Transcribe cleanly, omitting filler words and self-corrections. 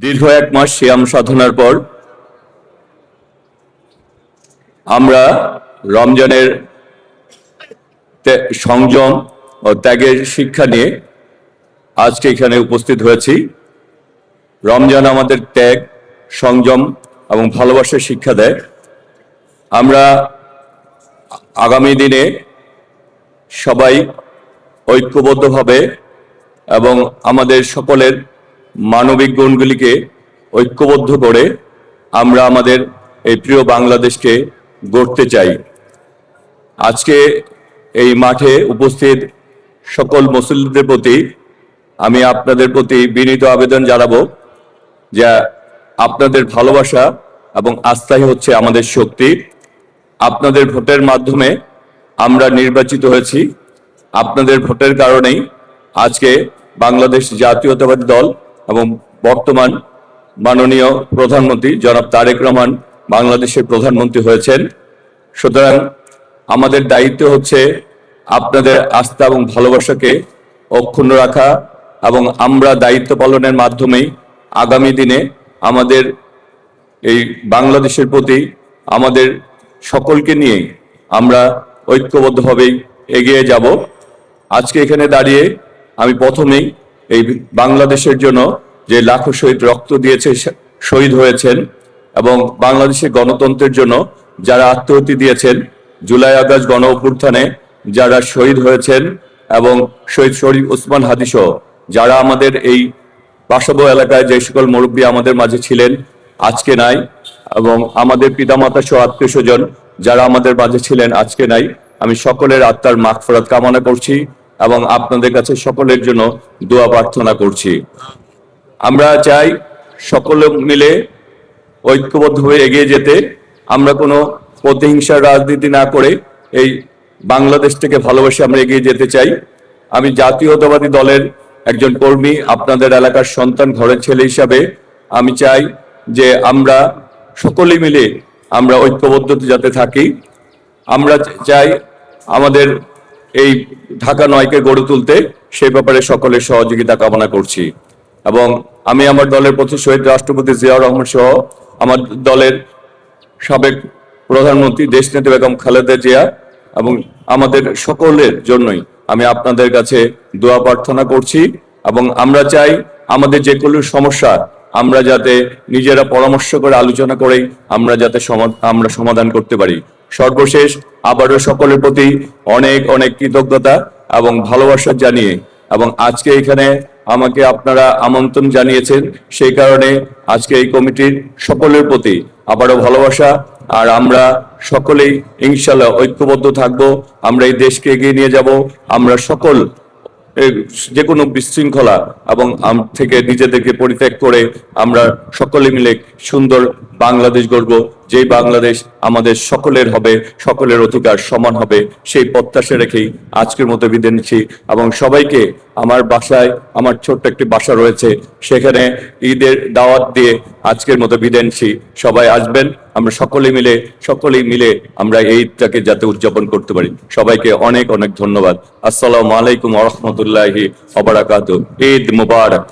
দীর্ঘ এক মাস সিয়াম সাধনার পর আমরা রমজানের সংযম ও ত্যাগের শিক্ষা নিয়ে আজকে এখানে উপস্থিত হয়েছি। রমজান আমাদের ত্যাগ, সংযম এবং ভালোবাসার শিক্ষা দেয়। আমরা আগামী দিনে সবাই ঐক্যবদ্ধভাবে এবং আমাদের সকলের মানবিক গুণগুলিকে ঐক্যবদ্ধ করে আমরা আমাদের এই প্রিয় বাংলাদেশকে গড়তে চাই। আজকে এই মাঠে উপস্থিত সকল মুসল্লিদের প্রতি আমি আপনাদের প্রতি বিনীত আবেদন জানাবো যে আপনাদের ভালোবাসা এবং আস্থাই হচ্ছে আমাদের শক্তি। আপনাদের ভোটের মাধ্যমে আমরা নির্বাচিত হয়েছি। আপনাদের ভোটের কারণেই আজকে বাংলাদেশ জাতীয়তাবাদী দল এবং বর্তমান মাননীয় প্রধানমন্ত্রী জনাব তারেক রহমান বাংলাদেশের প্রধানমন্ত্রী হয়েছেন। সুতরাং আমাদের দায়িত্ব হচ্ছে আপনাদের আস্থা এবং ভালোবাসাকে অক্ষুণ্ণ রাখা এবং আমরা দায়িত্ব পালনের মাধ্যমেই আগামী দিনে আমাদের এই বাংলাদেশের প্রতি আমাদের সকলকে নিয়ে আমরা ঐক্যবদ্ধভাবেই এগিয়ে যাব। আজকে এখানে দাঁড়িয়ে আমি প্রথমেই এই বাংলাদেশের জন্য যে লাখো শহীদ রক্ত দিয়েছে, শহীদ হয়েছেন এবং বাংলাদেশের গণতন্ত্রের জন্য যারা আত্মাহুতি দিয়েছেন, জুলাই আগস্ট গণ অভ্যুত্থানে যারা শহীদ হয়েছেন এবং শহীদ শরীফ ওসমান হাদি সহ যারা আমাদের এই পার্শ্ববর্তী এলাকায় যে সকল মুরব্বী আমাদের মাঝে ছিলেন আজকে নাই, এবং আমাদের পিতামাতা সহ আত্মীয় স্বজন যারা আমাদের মাঝে ছিলেন আজকে নাই, আমি সকলের আত্মার মাগফিরাত কামনা করছি এবং আপনাদের কাছে সকলের জন্য দোয়া প্রার্থনা করছি। আমরা চাই সকলে মিলে ঐক্যবদ্ধ হয়ে এগিয়ে যেতে। আমরা কোনো প্রতিহিংসার রাজনীতি না করে এই বাংলাদেশটাকে ভালোবেসে আমরা এগিয়ে যেতে চাই। আমি জাতীয়তাবাদী দলের একজন কর্মী, আপনাদের এলাকার সন্তান, ঘরের ছেলে হিসাবে আমি চাই যে আমরা সকলে মিলে আমরা ঐক্যবদ্ধতে যাতে থাকি। আমরা চাই আমাদের এই ঢাকা ৯কে গড়ে তুলতে, সেই ব্যাপারে সকলের সহযোগিতা কামনা করছি। এবং আমি আমার দলের প্রতি শহীদ রাষ্ট্রপতি জিয়াউর রহমান সহ আমার দলের সাবেক প্রধানমন্ত্রী দেশনেত্রী বেগম খালেদা জিয়া এবং আমাদের সকলের জন্যই আমি আপনাদের কাছে দোয়া প্রার্থনা করছি। এবং আমরা চাই আমাদের যে কোনো সমস্যা আমরা যাতে নিজেরা পরামর্শ করে আলোচনা করে আমরা যাতে আমরা সমাধান করতে পারি। সর্বশেষ আবারও সকলের প্রতি অনেক অনেক কৃতজ্ঞতা এবং ভালোবাসা জানিয়ে, এবং আজকে এখানে আমাকে আপনারা আমন্ত্রণ জানিয়েছেন, সেই কারণে আজকে এই কমিটির সকলের প্রতি আবারও ভালোবাসা। আর আমরা সকলেই ইনশাল্লাহ ঐক্যবদ্ধ থাকবো, আমরা এই দেশকে এগিয়ে নিয়ে যাব। আমরা সকল যে কোনো বিশৃঙ্খলা এবং থেকে নিজেদেরকে পরিত্যাগ করে আমরা সকলে মিলে সুন্দর বাংলাদেশ গড়ব, যেই বাংলাদেশ আমাদের সকলের হবে, সকলের অধিকার সমান হবে, সেই প্রত্যাশা রেখেই আজকের মতো বিদায় নিচ্ছি। এবং সবাইকে আমার বাসায়, আমার ছোট্ট একটি বাসা রয়েছে, সেখানে ঈদের দাওয়াত দিয়ে আজকের মতো বিদায় নিচ্ছি। সবাই আসবেন, আমরা সকলেই মিলে আমরা এই ঈদটাকে যাতে উদযাপন করতে পারি। সবাইকে অনেক অনেক ধন্যবাদ। আসসালামু আলাইকুম ওয়া রাহমাতুল্লাহি ওয়া বারাকাতুহু। ঈদ মুবারক।